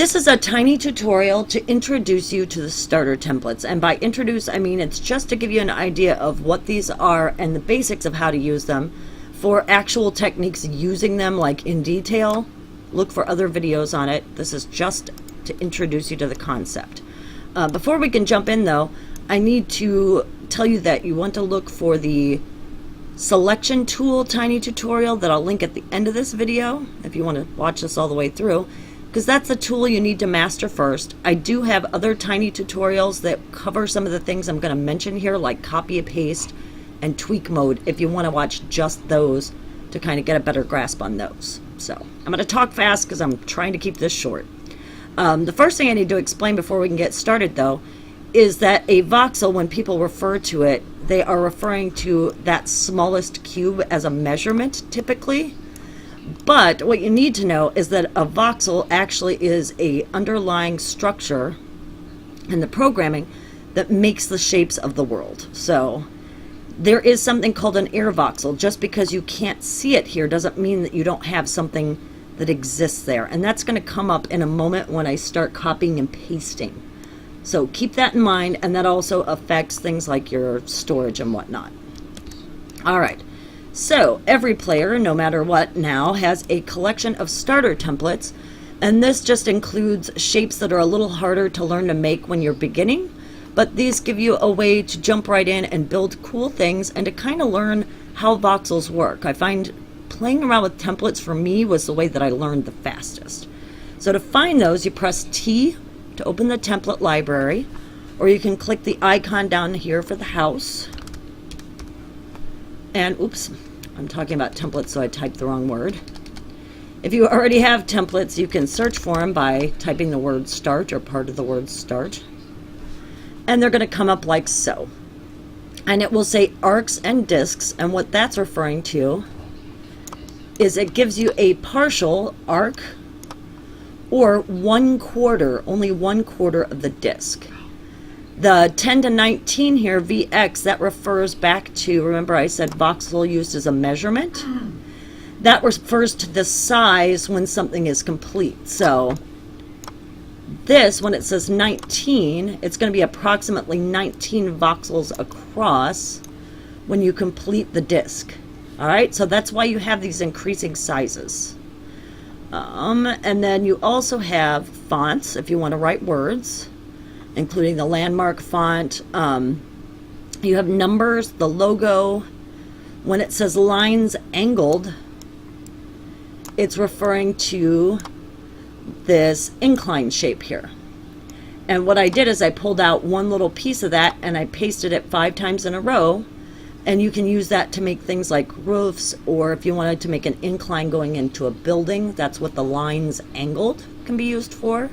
This is a tiny tutorial to introduce you to the starter templates. And by introduce, I mean it's just to give you an idea of what these are and the basics of how to use them. For actual techniques using them like in detail, look for other videos on it. This is just to introduce you to the concept. Before we can jump in though, I need to tell you that you want to look for the selection tool tiny tutorial that I'll link at the end of this video if you want to watch this all the way through, because that's the tool you need to master first. I do have other tiny tutorials that cover some of the things I'm going to mention here, like copy and paste and tweak mode, if you want to watch just those to kind of get a better grasp on those. So I'm going to talk fast because I'm trying to keep this short. The first thing I need to explain before we can get started though is that a voxel, when people refer to it, they are referring to that smallest cube as a measurement typically. But what you need to know is that a voxel actually is a underlying structure in the programming that makes the shapes of the world. So there is something called an air voxel. Just because you can't see it here doesn't mean that you don't have something that exists there. And that's going to come up in a moment when I start copying and pasting. So keep that in mind, and that also affects things like your storage and whatnot. All right, so every player, no matter what now, has a collection of starter templates, and this just includes shapes that are a little harder to learn to make when you're beginning, but these give you a way to jump right in and build cool things and to kind of learn how voxels work. I find playing around with templates for me was the way that I learned the fastest. So to find those, you press T to open the template library, or you can click the icon down here for the house. And oops, I'm talking about templates, so I typed the wrong word. If you already have templates, you can search for them by typing the word start or part of the word start. And they're going to come up like so. And it will say arcs and discs, and what that's referring to is it gives you a partial arc or 1/4, only 1/4 of the disc. The 10 to 19 here, VX, that refers back to, remember I said voxel used as a measurement? That refers to the size when something is complete. So this, when it says 19, it's going to be approximately 19 voxels across when you complete the disc. All right, so that's why you have these increasing sizes. And then you also have fonts if you want to write words, including the landmark font. You have numbers, the logo. When it says lines angled, it's referring to this incline shape here. And what I did is I pulled out one little piece of that and I pasted it 5 times in a row. And you can use that to make things like roofs, or if you wanted to make an incline going into a building, that's what the lines angled can be used for.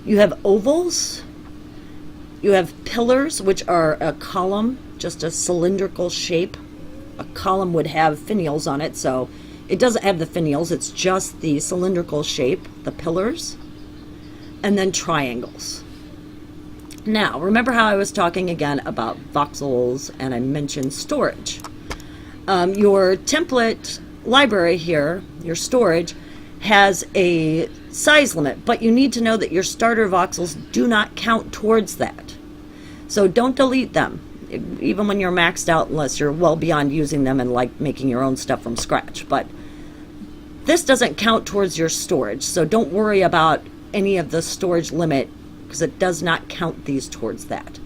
You have ovals. You have pillars, which are a column, just a cylindrical shape. A column would have finials on it, so it doesn't have the finials, it's just the cylindrical shape, the pillars. And then triangles. Now, remember how I was talking again about voxels and I mentioned storage. Your template library here, your storage, has a size limit, but you need to know that your starter voxels do not count towards that. So don't delete them, even when you're maxed out, unless you're well beyond using them and like making your own stuff from scratch. But this doesn't count towards your storage, so don't worry about any of the storage limit, because it does not count these towards that.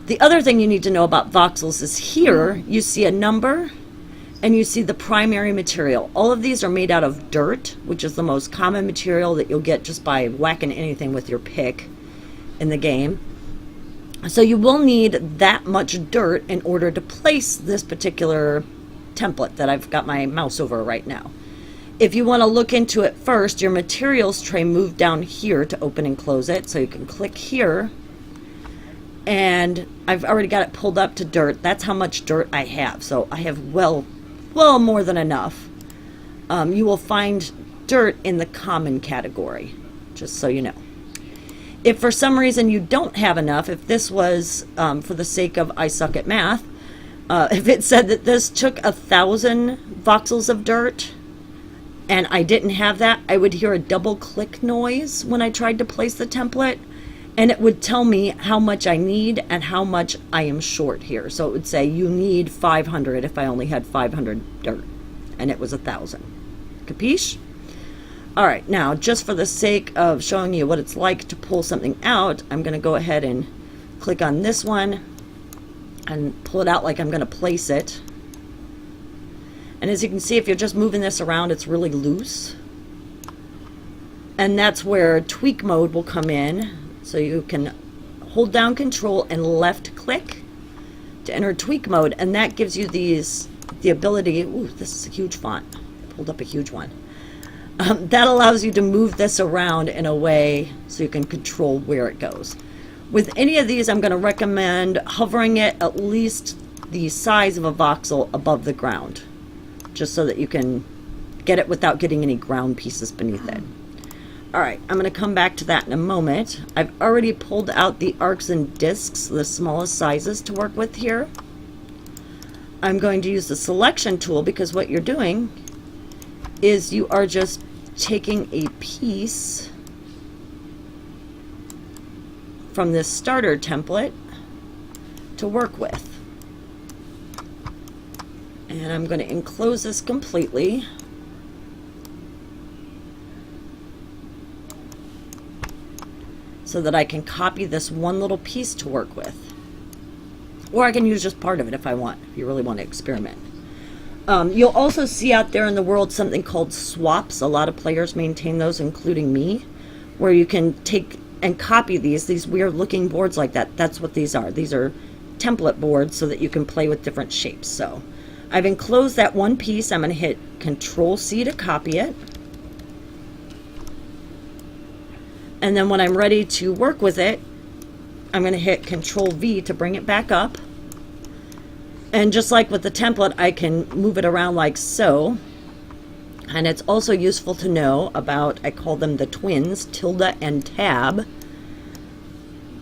The other thing you need to know about voxels is here you see a number and you see the primary material. All of these are made out of dirt, which is the most common material that you'll get just by whacking anything with your pick in the game. So you will need that much dirt in order to place this particular template that I've got my mouse over right now. If you want to look into it first, your materials tray moved down here to open and close it. So you can click here, and I've already got it pulled up to dirt. That's how much dirt I have. So I have well more than enough. You will find dirt in the common category, just so you know. If for some reason you don't have enough, if this was, for the sake of I suck at math, if it said that this took 1,000 voxels of dirt, and I didn't have that, I would hear a double click noise when I tried to place the template, and it would tell me how much I need and how much I am short here. So it would say you need 500 if I only had 500 dirt, and it was 1,000. Capiche? All right, now just for the sake of showing you what it's like to pull something out, I'm going to go ahead and click on this one and pull it out like I'm going to place it. And as you can see, if you're just moving this around, it's really loose. And that's where tweak mode will come in. So you can hold down Control and left click to enter tweak mode, and that gives you the ability. Ooh, this is a huge font. I pulled up a huge one. That allows you to move this around in a way so you can control where it goes. With any of these, I'm going to recommend hovering it at least the size of a voxel above the ground, just so that you can get it without getting any ground pieces beneath it. All right, I'm going to come back to that in a moment. I've already pulled out the arcs and discs, the smallest sizes to work with here. I'm going to use the selection tool because what you're doing is you are just taking a piece from this starter template to work with. And I'm going to enclose this completely. So that I can copy this one little piece to work with. Or I can use just part of it if I want, if you really want to experiment. You'll also see out there in the world something called swaps. A lot of players maintain those, including me, where you can take and copy these weird looking boards like that. That's what these are. These are template boards so that you can play with different shapes. So I've enclosed that one piece. I'm going to hit Control C to copy it. And then when I'm ready to work with it, I'm going to hit Control V to bring it back up. And just like with the template, I can move it around like so. And it's also useful to know about, I call them the twins, Tilde and Tab.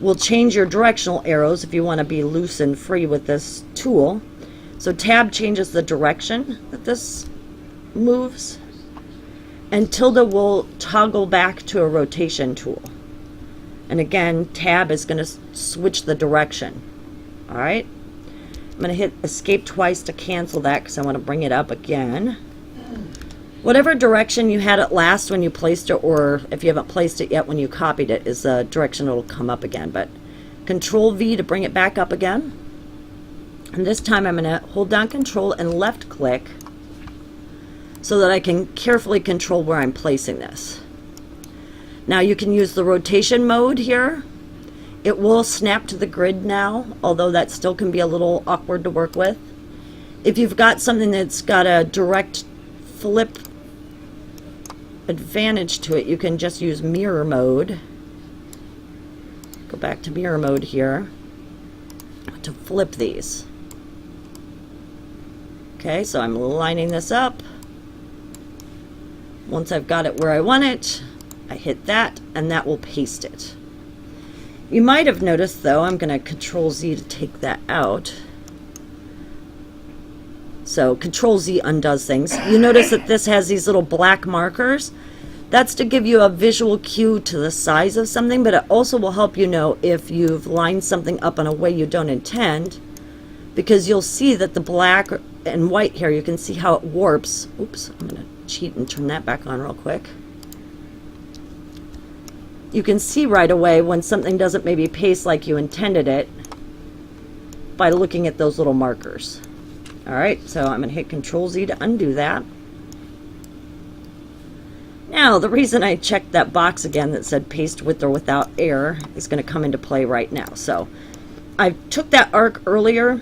Will change your directional arrows if you want to be loose and free with this tool. So Tab changes the direction that this moves. And Tilde will toggle back to a rotation tool. And again, Tab is going to switch the direction. All right. I'm going to hit Escape twice to cancel that because I want to bring it up again. Whatever direction you had it last when you placed it, or if you haven't placed it yet when you copied it, is the direction it'll come up again. But Control V to bring it back up again. And this time I'm going to hold down Control and left click so that I can carefully control where I'm placing this. Now you can use the rotation mode here. It will snap to the grid now, although that still can be a little awkward to work with. If you've got something that's got a direct flip advantage to it, you can just use mirror mode. Go back to mirror mode here to flip these. Okay, so I'm lining this up. Once I've got it where I want it, I hit that, and that will paste it. You might have noticed, though, I'm going to Control Z to take that out. So Control Z undoes things. You notice that this has these little black markers. That's to give you a visual cue to the size of something, but it also will help you know if you've lined something up in a way you don't intend, because you'll see that the black and white here, you can see how it warps. Oops, I'm going to cheat and turn that back on real quick. You can see right away when something doesn't maybe paste like you intended it by looking at those little markers. All right, so I'm going to hit Control Z to undo that. Now, the reason I checked that box again that said paste with or without error is going to come into play right now. So I took that arc earlier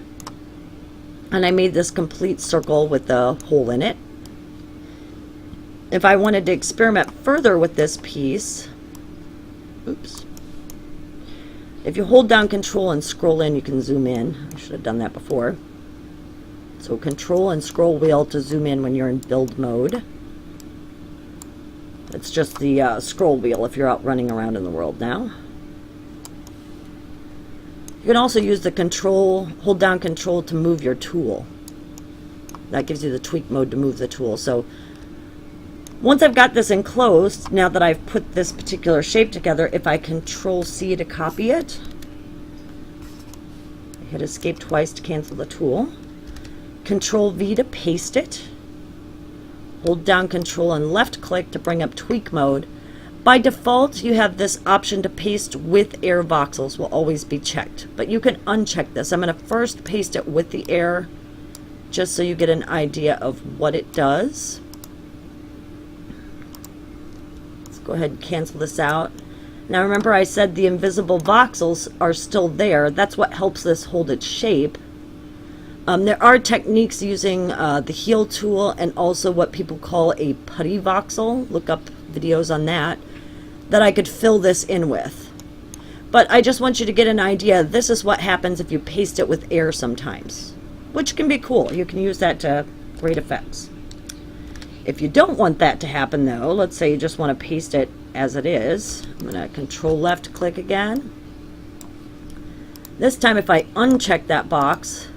and I made this complete circle with the hole in it. If I wanted to experiment further with this piece, oops. If you hold down Control and scroll in, you can zoom in. I should have done that before. So Control and scroll wheel to zoom in when you're in build mode. It's just the scroll wheel if you're out running around in the world now. You can also use the Control, hold down Control to move your tool. That gives you the tweak mode to move the tool. So Once I've got this enclosed, now that I've put this particular shape together, if I Control C to copy it, hit escape twice to cancel the tool, Control V to paste it, hold down Control and left click to bring up tweak mode. By default, you have this option to paste with air voxels will always be checked, but you can uncheck this. I'm going to first paste it with the air just so you get an idea of what it does. Let's go ahead and cancel this out. Now remember I said the invisible voxels are still there. That's what helps this hold its shape. There are techniques using the heal tool and also what people call a putty voxel. Look up videos on that I could fill this in with. But I just want you to get an idea. This is what happens if you paste it with air sometimes, which can be cool. You can use that to great effects. If you don't want that to happen though, let's say you just want to paste it as it is, I'm going to Control left click again. This time if I uncheck that box,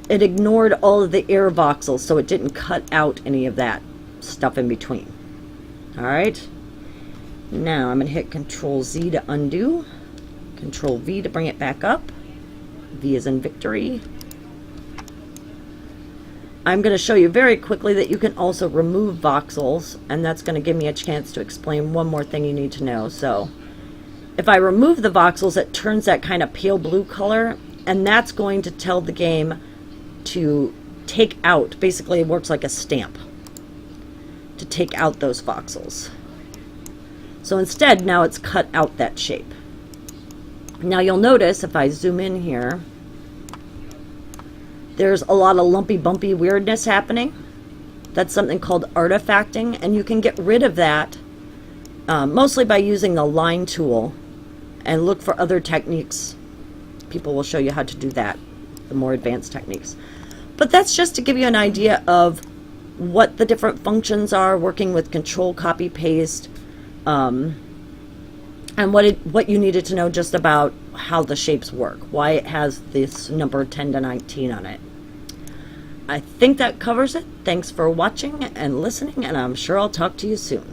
it ignored all of the air voxels, so it didn't cut out any of that stuff in between. Alright, now I'm going to hit Control Z to undo, Control V to bring it back up, V is in victory. I'm going to show you very quickly that you can also remove voxels, and that's going to give me a chance to explain one more thing you need to know. So if I remove the voxels, it turns that kind of pale blue color, and that's going to tell the game to take out, basically it works like a stamp, to take out those voxels. So instead, now it's cut out that shape. Now you'll notice if I zoom in here, there's a lot of lumpy bumpy weirdness happening. That's something called artifacting, and you can get rid of that mostly by using the line tool, and look for other techniques. People will show you how to do that, the more advanced techniques. But that's just to give you an idea of what the different functions are working with Control Copy Paste, and what you needed to know just about how the shapes work, why it has this number 10 to 19 on it. I think that covers it. Thanks for watching and listening, and I'm sure I'll talk to you soon.